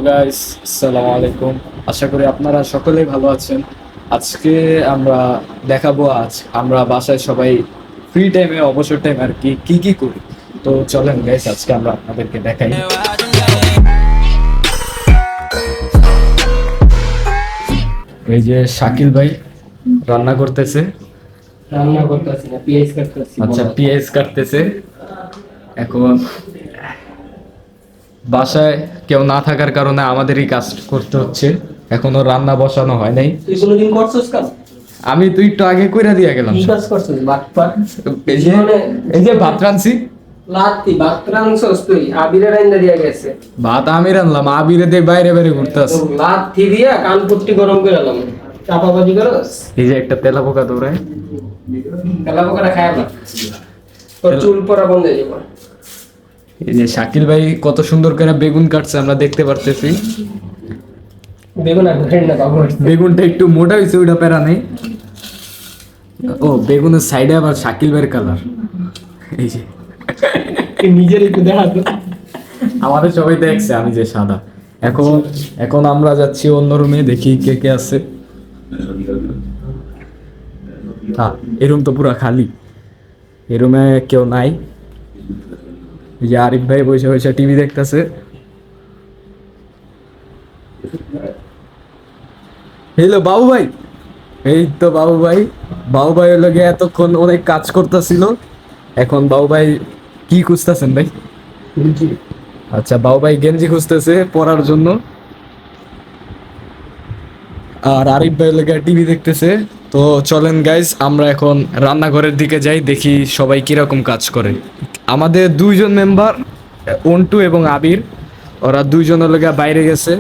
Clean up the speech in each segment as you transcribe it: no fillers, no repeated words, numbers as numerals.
Guys, আসসালামু আলাইকুম। আশা করি আপনারা সকলেই ভালো আছেন। আজকে আমরা দেখাবো আমরা বাসায় সবাই ফ্রি টাইমে অবসর টাইম আর কি কি করি। তো চলেন গাইস, আজকে আমরা আপনাদেরকে দেখাই। এই যে শাকিল ভাই রান্না করতেছে। আচ্ছা, পেঁয়াজ কাটতেছে। এখন বাসায় কেউ না থাকার কারণে আমাদেরই কাজ করতে হচ্ছে। এখনো রান্না বসানো হয় নাই। তুই কোনোদিন করছস কাজ? আমি তো একটু আগে কইরা দিয়া গেলাম। কি কাজ করছস? বাটপার। এই যে ভাত রাঁধছি। লাত্তি ভাত রাঁধছস তুই? আবিরে রাইন্দা দিয়া গেছে। ভাত আমি রান্নলাম, আবিরে দিয়ে বাইরে বাইরে ঘুরতেছে। লাত্তি দিয়া কানপুট্টি গরম করে আলাম। চাপাবাজি করস? এই যে একটা তেলা পোকা দৌড়ায়। তেলা পোকাটা খায় না। তোর চুল পড়া বন্ধ হয়ে যাবে। এই যে শাকিল ভাই কত সুন্দর করে বেগুন কাটছে, আমরা দেখতে পারতেছি। বেগুন আর ঘের না বাবু। বেগুনটা একটু মোটা হয়েছে, ওইটা প্যারা নেই। ও, বেগুনের সাইডে আবার শাকিল ভাইয়ের কালার। এই যে নিজের একটু দেখা তো। আমাদের সবাই দেখছে আমি যে সাদা। এখন আমরা যাচ্ছি অন্য রুমে, দেখি কে কে আছে। এই রুম তো পুরো খালি, এই রুমে কেউ নাই। এই যে আরিফ ভাই বসে বসে টিভি দেখতেছে। হ্যালো বাবু ভাই। এই তো বাবু ভাই হলো গিয়ে এতক্ষণ অনেক কাজ করতেছিল। এখন বাবু ভাই কি খুঁজতেছেন ভাই? আচ্ছা, বাবু ভাই গেঞ্জি খুঁজতেছে পরার জন্য। আর আরিফ ভাই লোক টিভি দেখতেছে। তো চলেন গাইজ, আমরা এখন রান্নাঘরের দিকে যাই, দেখি সবাই কিরকম কাজ করে। আমাদের দুইজন মেম্বার, অন্টু এবং আবির, ওরা দুইজন লোক বাইরে গেছে।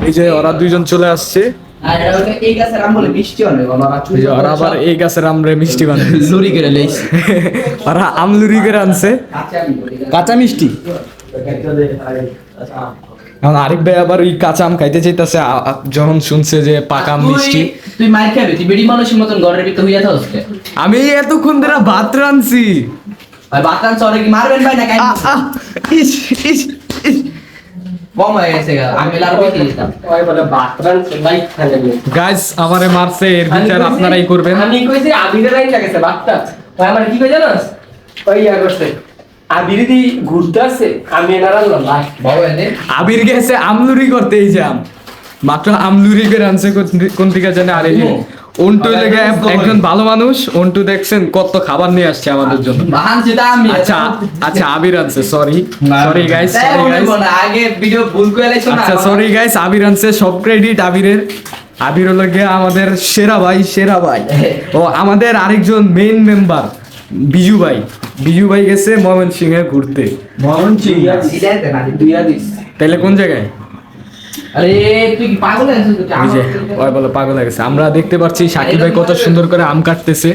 এই যে ওরা দুইজন চলে আসছে। এই গাছের আম বলে মিষ্টি অনেক এই যে ওরা আবার এই গাছের আমরে মিষ্টি বানায়। লুরি করে লইছে ওরা আমলুরি করে আনছে কাঁচা মিষ্টি। এখন আরিফ ভাই আবার ওই কাঁচা আম খাইতে চাইতেছে, যখন শুনছে যে পাকা আম মিষ্টি। তুই মাইর খাবি? তুই বেডি মানুষের মতন ঘরের ভিতর হইয়া থাকস কে? আমি এতক্ষণ ধরে ভাত রাঁধছি। ভাই বাতান চরে কি মারবেন ভাই না কাই? ইস ইস ইস। কম হয়ে গেছে গা, আমি লারবো কি দিতাম। ওই বলে ভাত রাঁধছে লাইট খানে। গাইস, আমারে মারছে, এর বিচার আপনারাই করবেন। আমি কইছি আবিরে রাইন্দা গেছে ভাতটা। ওই আমার কি কই জানোস? ওই ইয়া করছে। আবিরে দি ঘুরতে আছে, আমি এনার আনলাম ভাই। বাবা এনে আবির গেছে আমলুরি করতে। এই যে মাত্র আমলুরি করে আনছে কোন দিকে জানে। আর এই যে অন্টু লেগে একজন ভালো মানুষ। অন্টু দেখছেন কত খাবার নিয়ে আসছে আমাদের জন্য। বাহান যেটা আমি আচ্ছা আবির আনছে। Sorry guys. আগে ভিডিও ভুল করে লাইছো না। আচ্ছা সরি গাইস, আবির আনছে, সব ক্রেডিট আবিরের। আবির হলো গিয়ে আমাদের সেরা ভাই। ও আমাদের আরেকজন মেইন মেম্বার বিজু ভাই গেছে ময়মনসিংহে ঘুরতে। দুইয়া দিস। তাইলে কোন জায়গায়? আরে তুই কি পাগল হয়ে গেছিস? এই যে ওই বলে পাগল হয়ে গেছে। আমরা দেখতে পাচ্ছি শাকিল ভাই কত সুন্দর করে আম কাটতেছে।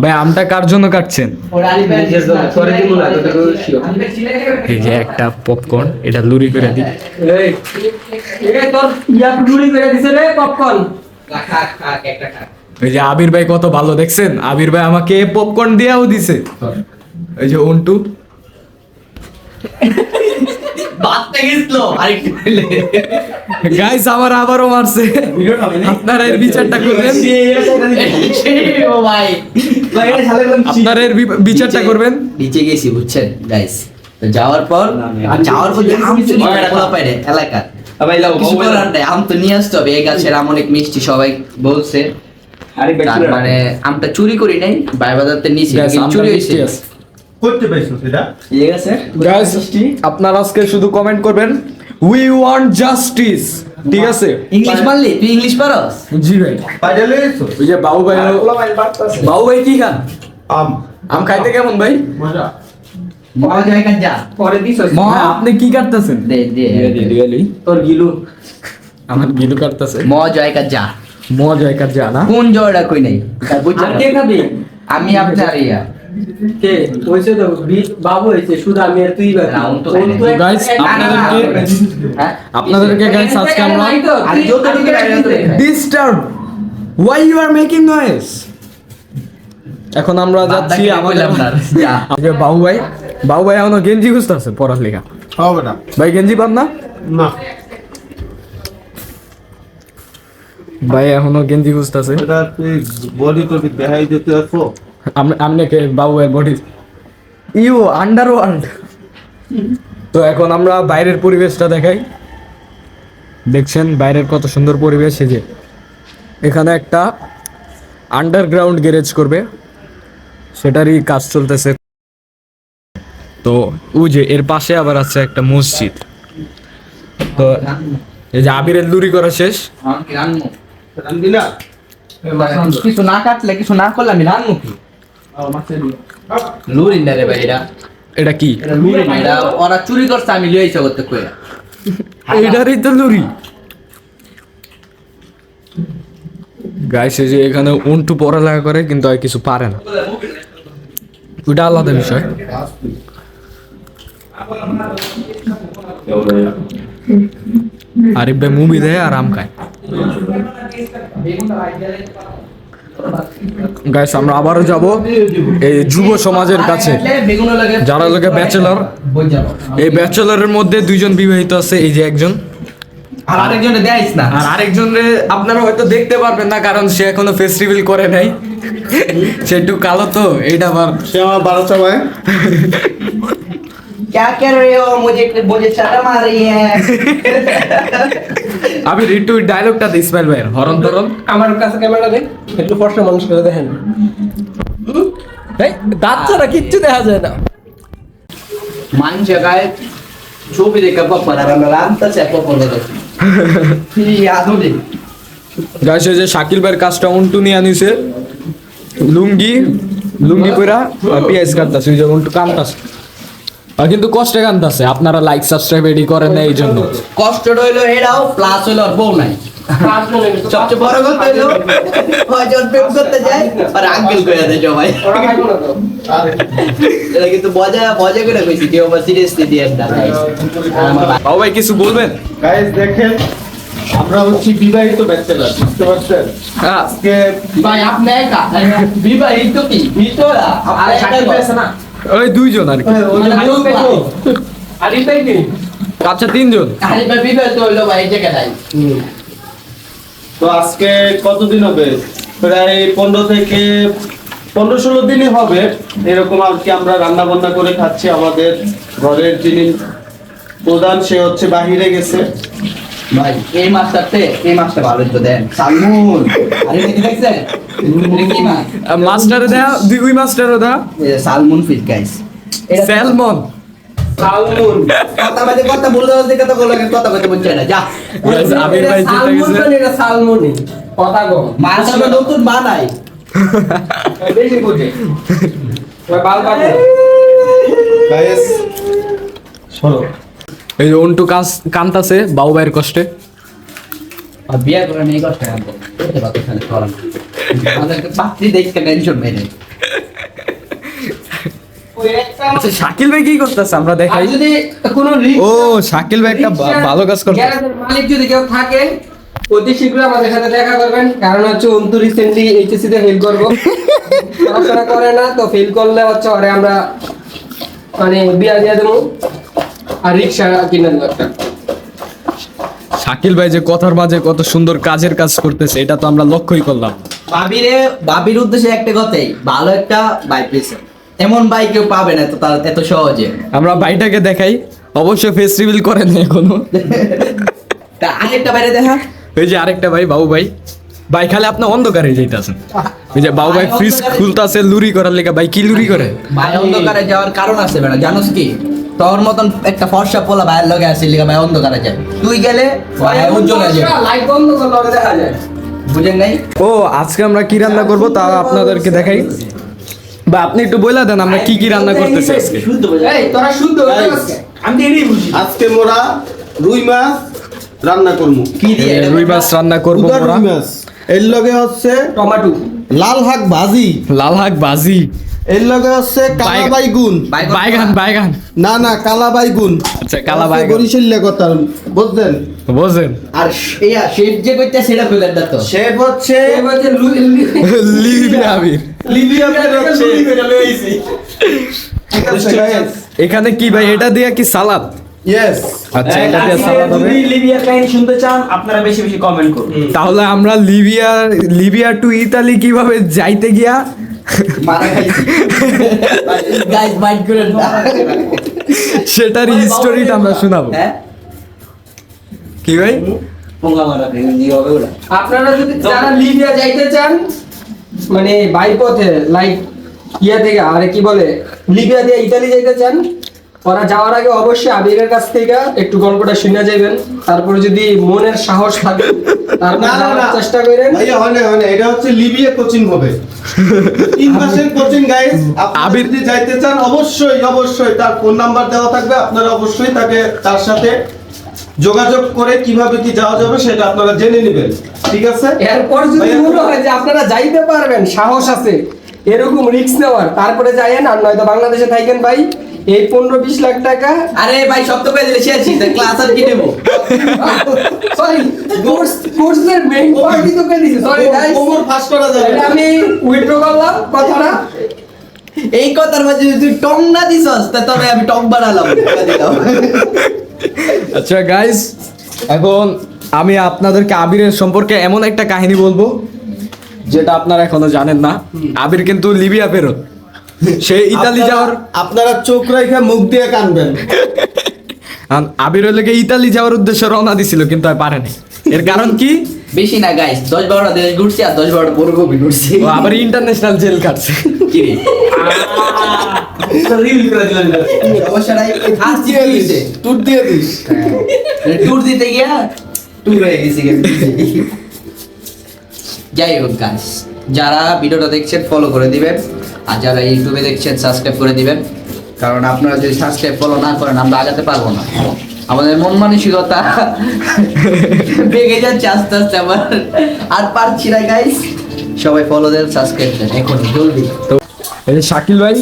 ভাই আমটা কার জন্য কাটছেন? ওর আলি ভাই করে দিমু না তোকে শিও। এই যে একটা পপকর্ন, এটা লুরি করে দিই। এই তোর ইয়া পুরি করে দিছে রে পপকর্ন। খা একটা খা। এই যে আবির ভাই কত ভালো, দেখছেন? আবির ভাই আমাকে পপকর্ন দিয়েও দিছে। এই যে অন্টু বাতটা গেছিল আরেকটু পেলে। গাইস আমার আবারও মারছে। আপনারা এর বিচারটা করবেন। ও ভাই আপনারা এর বিচারটা করবেন। নিচে গেছি বুঝছেন গাইস। তো যাওয়ার পর যে আম চুরি করে পোলা পাইরে এলাকা কিছু করার নাই, আম তো নিয়ে আসতে হবে। এই গাছের আম অনেক মিষ্টি সবাই বলছে। তার মানে আমটা চুরি করি নাই, বাজারতে নিয়েছি, Guys, কিন্তু আমটা চুরি মিষ্টি হয়েছে। আছে। করতে পাইছো সেটা? ঠিক আছে গাইস, আপনারা আজকে শুধু কমেন্ট করবেন উই ওয়ান্ট জাস্টিস, ঠিক আছে? ইংলিশ পারলি? তুই ইংলিশ পারস? জি ভাই। বাইরে লইছো? ওই যে বাবু ভাই কি খান? আম আম খাইতে কেমন ভাই? মজা। বাবা জায়গা যা পরে দিছস। হ্যাঁ, আপনি কি কাটতেছেন? দে দে তোর গিলু। আমার গিলু কাটতেছে। ম জায়গা যা। মজা একার জানা। কোন জয়টা কই নাই বুঝছেন? আর কে খাবি? আমি আপনার ইয়া কে হইছে তো বাবু হইছে, শুধু আমি আর তুই বাকি। না, তো খাই নাই। Guys, হ্যাঁ আপনাদেরকে গাইস আজকে আমরা আরে যতটুকু বাইরে তো disturb why you are making noise। এখন আমরা যাচ্ছি আমাদের যা বাবু ভাই এখনো গেঞ্জি খুঁজতেছে পড়ার লেখা। হবে না ভাই গেঞ্জি পান না? না ভাই এখনো গেঞ্জি খুঁজতেছে। এটা তুই বডি টডি দেখাই দিতে আসো আপনি কে বাবু এর বডি ইউ আন্ডারওয়ার্ল্ড। তো এখন আমরা বাইরের পরিবেশটা দেখাই। দেখছেন বাইরের কত সুন্দর পরিবেশ। এই যে এখানে একটা আন্ডারগ্রাউন্ড গ্যারেজ করবে, সেটারই কাজ চলতেছে। তো ওই যে এর পাশে আবার আছে একটা মসজিদ। তো এই যে আবিরের লুরি করা শেষ। রান্দি না কিছু না কাটলে কিছু না করলে আমি রান্নু কি লুরিন রে ভাই এটা কি? এটা ওরা চুরি করছে, আমি লিয়ে আইসা করতে কইরা এইটারই তো লুরি। গাইস এই যে এখানে উন্টু পড়ালেখা করে কিন্তু আর কিছু পারে না, ওইটা আলাদা বিষয়। আরিফ ভাই মুভি দেয় আর আম খায়। গাইস আমরা আবারও যাব এই যুব সমাজের কাছে, যারা লোকে ব্যাচেলর। এই ব্যাচেলরের মধ্যে দুইজন বিবাহিত আছে, এই যে একজন, আর আরেকজনে দেখাইস না। আর আরেকজনের আপনারা হয়তো দেখতে পারবেন না কারণ সে এখনো ফেস রিভিল করে নাই, সে একটু কালো তো। এইটা আবার সে আমার 12 সময় क्या कर रहे हो मुझे शर्म आ रही है আমি একটু ডায়লগটা দিই ইসমাইল ভাইয়ের হরন তরন। আমার কাছে ক্যামেরা দে, একটু ফর্সা মানুষ করে দেখেন। এই দাঁত ছাড়া কিচ্ছু দেখা যায় না। মান জায়গায় ছবি দেখে পপর আর আমরা রান্তাছে পপর দেখি কি আদুলি গাইস এই যে শাকিল ভাইয়ের কাজটা উন্টু নিয়ে আনিছে, লুঙ্গি লুঙ্গি পরা পিএস কাটতাছে, ওই যে উন্টু কামতাছে। আর কিন্তু কষ্টে কামতাছে, আপনারা লাইক সাবস্ক্রাইব এডি করেন না এই জন্য। কষ্ট হইলো এটাও প্লাস হইলো আর বউ নাই। সবচেয়ে বড় কথা হইলো হয়জন প্রেম করতে যায় আর আঙ্কেল কইয়া দেয় সবাই। এটা কিন্তু মজা মজা করে কইছি, কেউ আবার সিরিয়াসলি দিয়ে না। বাবু ভাই কিছু বলবেন? গাইস দেখেন আমরা হচ্ছি বিবাহিত ব্যাচেলর, বুঝতে পারছেন? হ্যাঁ আজকে ভাই আপনি একা বিবাহিত কি ভিতরা আর একটা পেছে না। ওই দুইজন আর কি, ওই যে বলতো, আরিফ ভাই কি? আচ্ছা তিনজন। আরে ভাই বিবাহিত হইলো ভাই এই জায়গায়। তো আজকে কতদিন হবে? প্রায় 15 থেকে 15-16 দিনই হবে এরকম আর কি। আমরা রান্না বান্না করে খাচ্ছি। আমাদের ঘরের যিনি প্রধান সে হচ্ছে বাহিরে গেছে। ভাই এই মাছটা ভালো তো দেন সালমুন। আরে দেখি দেখছেন এটা কি মাছ? মাস্টারে দেয়া দুই মাস্টারে দেয়া এই সালমুন ফিশ গাইস। স্যালমন। সালমুন। কথা বলতে বলতে কথা বলে কথা বলতে বুঝছে না যা। আবির ভাই জিতে সালমুন গেছে। মানে এটা সালমুনই। কথা কম। মাছটা নতুন বানাই। বেশি বুঝে। ওই বাল পাবে। গাইস শোনো, এই যে উন্টু কান্তাছে বাবু ভাইয়ের কষ্টে। আর বিয়ে করে নেই কষ্ট আনবো করতে পারতো খালি করান আমাদেরকে পাত্রী দেখতে টেনশন মেরে। আচ্ছা শাকিল ভাই কি করতেছে আমরা আর দেখাই। যদি কোনো ও শাকিল ভাই একটা ভালো কাজ করতেছে। গ্যারেজের মালিক যদি কেউ থাকেন অতি শীঘ্রই আমাদের সাথে দেখা করবেন, কারণ হচ্ছে অন্তু রিসেন্টলি এইচএসসি তে ফেল করবো। পড়াশোনা করে না, তো ফেল করলে হচ্ছে ওরে আমরা মানে বিয়া দিয়ে দেবো আর রিক্সা কিনে দেবো একটা। শাকিল ভাই যে কথার মাঝে কত সুন্দর কাজের কাজ করতেছে এটা তো আমরা লক্ষ্যই করলাম। বাবির উদ্দেশ্যে একটা কথাই, ভালো একটা বাইক পেয়েছে। এমন বাইক কেউ পাবে না এত সহজে। আমরা ভাইটাকে দেখাই, অবশ্য ফেস রিভিল করে না এখনো। তা আরেকটা বাইরে দেখা। এই যে আরেকটা ভাই বাবু ভাই, ভাই খালি আপনি অন্ধকারে যাইতাছেন। এই যে বাবু ভাই ফ্রিজ খুলতাছে লুরি করার লেগে। ভাই কি লুরি করে? ভাই অন্ধকারে যাওয়ার কারণ আছে বেটা, জানোস কি? তোর মতন একটা ফর্সা পোলা ভাইয়ের লগে আসে লিগা ভাই অন্ধকারে যায়, তুই গেলে ভাই উজ্জ্বল হয়ে যাবে। লাইট বন্ধ করলে ওরে দেখা যায়। বুঝেন নাই? ও আজকে আমরা কি রান্না করব তা আপনাদেরকে দেখাই, বা আপনি একটু বলে দেন আমরা কি কি রান্না করতেছি আজকে। শুদ্ধ বোঝা। এই তোরা শুদ্ধ হয়ে Guys, গেছে। আমি তো এটাই বুঝি। আজকে মোরা রুই মাছ রান্না করবো। কি দিয়ে? রুই মাছ রান্না করবো উদার আমরা। রুই মাছ, এর লগে হচ্ছে টমেটো। লাল শাক ভাজি, লাল শাক ভাজি, এর লগে হচ্ছে কালা বাইগান। বাইগুন। বাইগান বাইগান। না না কালা বাইগুন। আচ্ছা কালা বাইগান বরিশালে কথা বুঝলেন? বোঝেন। আর ইয়া শেফ যে কইতা সেটা কইলেন না তো। শেফ হচ্ছে এই বলছে লিবি আবির। লিবিয়া হচ্ছে। ঠিক আছে guys, এখানে কি ভাই এটা দিয়ে কি সালাদ? ইয়েস আচ্ছা এটা দিয়ে সালাদ হবে। যদি লিবিয়ার কাহিনী শুনতে চান আপনারা বেশি বেশি কমেন্ট করুন। তাহলে আমরা লিবিয়া টু ইতালি কিভাবে যাইতে গিয়া মারা খাইছি গাইস মাইন্ড করেন না। সেটার হিস্টোরিটা আমরা শোনাবো। হ্যাঁ কি ভাই? পোঙ্গা মারা খাইছি হবে ওরা। আপনারা যদি যারা লিবিয়া যাইতে চান মানে বাই পথে লাইক ইয়া থেকে আরে কি বলে লিবিয়া দিয়ে ইতালি যাইতে চান, ওরা যাওয়ার আগে অবশ্যই আবিরের কাছ থেকে একটু গল্পটা শুনে যাবেন, তারপরে যদি মনের সাহস থাকে তারপর না, না, যাওয়ার না। চেষ্টা করেন। ভাইয়া হয় না এটা হচ্ছে লিবিয়া কোচিং হবে 3 মাসের কোচিং গাইস। আপনি আবির- যদি যাইতে চান অবশ্যই তার ফোন নাম্বার দেওয়া থাকবে, আপনারা অবশ্যই তার সাথে যোগাযোগ করে কিভাবে কি যাওয়া যাবে সেটা আপনারা জেনে নেবেন, ঠিক আছে? এরপর যদি ভাইয়া- মনে হয় যে আপনারা যাইতে পারবেন, সাহস আছে এরকম রিস্ক নেওয়ার, তারপরে যাইয়েন, আর নয়তো বাংলাদেশে থাকেন ভাই। এই 15-20 লাখ টাকা আরে ভাই সব তো পেয়ে দিলে শেষ ক্লাস আর কি নেবো। সরি কোর্সের মেইন পার্টি তো করে দিয়েছে, সরি গাইস, কোমর ফাঁস করা যাবে এটা আমি উইথড্র করলাম কথাটা। এই কথার মাঝে যদি তুই টং না দিছস তা তবে আমি টং বানালাম টাকা দিলাম। আচ্ছা গাইস, এখন আমি আপনাদেরকে আবিরের সম্পর্কে এমন একটা কাহিনী বলবো যেটা আপনারা এখনো জানেন না। আবির কিন্তু লিবিয়া ফেরত, সে ইতালি যাওয়ার আপনারা চোখ রেখে মুখ দিয়ে কানবেন। আবির হলে ইতালি যাওয়ার উদ্দেশ্যে রওনা দিছিল কিন্তু আর পারেনি। এর কারণ কি? বেশি না গাইস 10-12টা দেশ ঘুরছি আর 10-12টা বড় ঘুরছি। ও আবার ইন্টারন্যাশনাল জেল কাটছে। কি রে? রিল করে দিলেন। সমস্যা নাই। আর কি হইছে? টুট দিয়ে দিস। ট্যুর দিতে গিয়া ট্যুর হয়ে গেছি। যাই হোক গাইস, যারা ভিডিওটা দেখছেন ফলো করে দিবেন, আর যারা ইউটিউবে দেখছেন সাবস্ক্রাইব করে দিবেন, কারণ আপনারা যদি সাবস্ক্রাইব ফলো না করেন আমরা আগাতে পারবো না। আমাদের মন মানসিকতা ভেঙে যাচ্ছে আস্তে আস্তে আমার, আর পারছি না গাইস। সবাই ফলো দেন, সাবস্ক্রাইব দেন এখন জলদি। তো এই যে শাকিল ভাই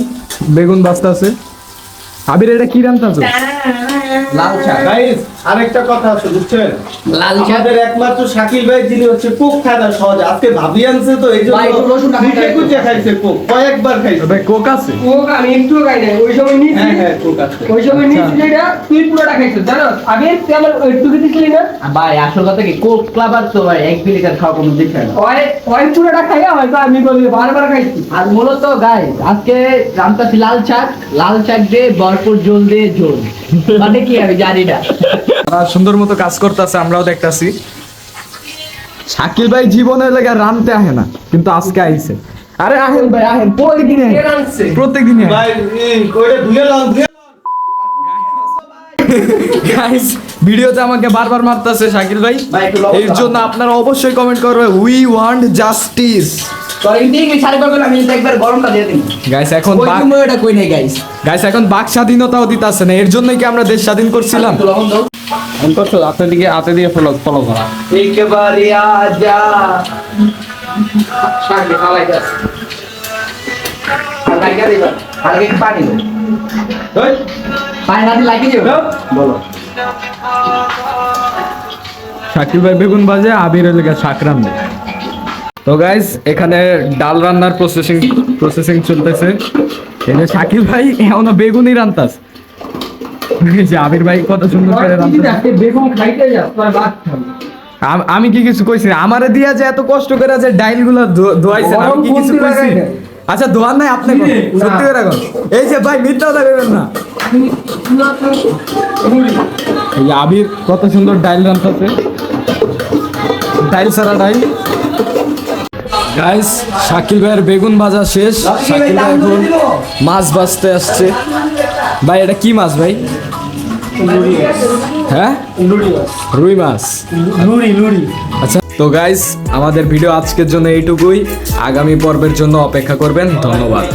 বেগুন বাস্তা আছে। আবির এটা কি রান্না আছে? লাল চা। গাইস আরেকটা কথা আছে বুঝছেন, লাল চা। আমাদের একমাত্র শাকিল ভাই যিনি হচ্ছে কোক খায় না সহজে, আজকে ভাবি আনছে তো এই ভাই, একটু রসুন জন্য রাখা মুখে যায়। কুচে খাইছে কোক, কয়েকবার খাইছে। ভাই কোক আছে? ও আমি একটু খাই নাই, ওই সময় নিয়েছি, হ্যাঁ কোক আছে। ওই সময় নিয়েছি যেটা তুই পুরোটা খাইছিস জানো, আগে তুই আমার একটু দিছিলি না, ভাই আসল কথা কি কোক ক্লাবার তো ভাই 1 লিটার খাওয়া কোনো দেখে না। ওই ওই পুরোটা খাইয়া হয়তো আমি বলি বারবার খাইছি। আর মূলত গাইস আজকে রামতাছি লাল শাক দিয়ে ভরপুর ঝোল দিয়ে ঝোল মানে কি আমি জানি না। তারা সুন্দর মতো কাজ করতেছে, আমরাও দেখতাছি। শাকিল ভাই জীবনের লেগে রানতে আহে না, কিন্তু আজকে আইছে। আরে আহেন ভাই আহেন, প্রত্যেকদিন কে রাঁধছে? প্রত্যেকদিন ভাই কইরে ধুয়ে লন গাইস ভিডিওতে আমাকে বারবার মারতেছে শাকিল ভাই। ভাই, একটু লবণ এর জন্য আপনারা অবশ্যই কমেন্ট করবে, উই ওয়ান্ট জাস্টিস। তো ইন্ডিকে সারি করবেন, আমি কিন্তু একবার গরমটা দিয়ে দিই। গাইস এখন ওই সময় এটা কই নাই গাইস। এখন বাক স্বাধীনতাও দিতাছে না, এর জন্যই কি আমরা দেশ স্বাধীন করছিলাম? একটু লবণ দাও। আপনার দিকে হাতে দিয়ে ফলো করা। একবারে আজা শাকে খাওয়াই যাচ্ছে। আর লাগা দিবা, আর একটু পানি দাও। ওই পানি না দিলে লাগিয়ে দিও। বলো। শাকিল ভাই বেগুন ভাজে, আবির লেগে শাক রান্না। তো গাইস এখানে ডাল রান্নার প্রসেসিং চলতেছে। এখানে শাকিল ভাই এখনো বেগুনই রান্তাস। এই যে আবির ভাই কত সুন্দর করে রান্তাছে। বেগুন খাইতে যা তোমার বাদ খাবে। আমি কি কিছু কইছি? আমারে দিয়া যে এত কষ্ট করে যে ডাইল গুলো ধোয়াইছেন, আমি কি কিছু গরম কইছি? লাগাই দেয়। আচ্ছা ধোয়ার নাই আপনি কোন? না। সত্যি করে কোন? এই যে ভাই মিথ্যা লাগাবেন না। এই যে আবির কত সুন্দর ডাইল রান্তাছে, ডাইল সারা ডাইল। গাইস শাকিল ভাইয়ের বেগুন ভাজা শেষ। শাকিল ভাই এখন মাছ ভাজতে আসছে। ভাই এটা কি মাছ ভাই? হ্যাঁ রুই মাছ। লুড়ি আচ্ছা তো গাইস আমাদের ভিডিও আজকের জন্য এইটুকুই। আগামী পর্বের জন্য অপেক্ষা করবেন। ধন্যবাদ।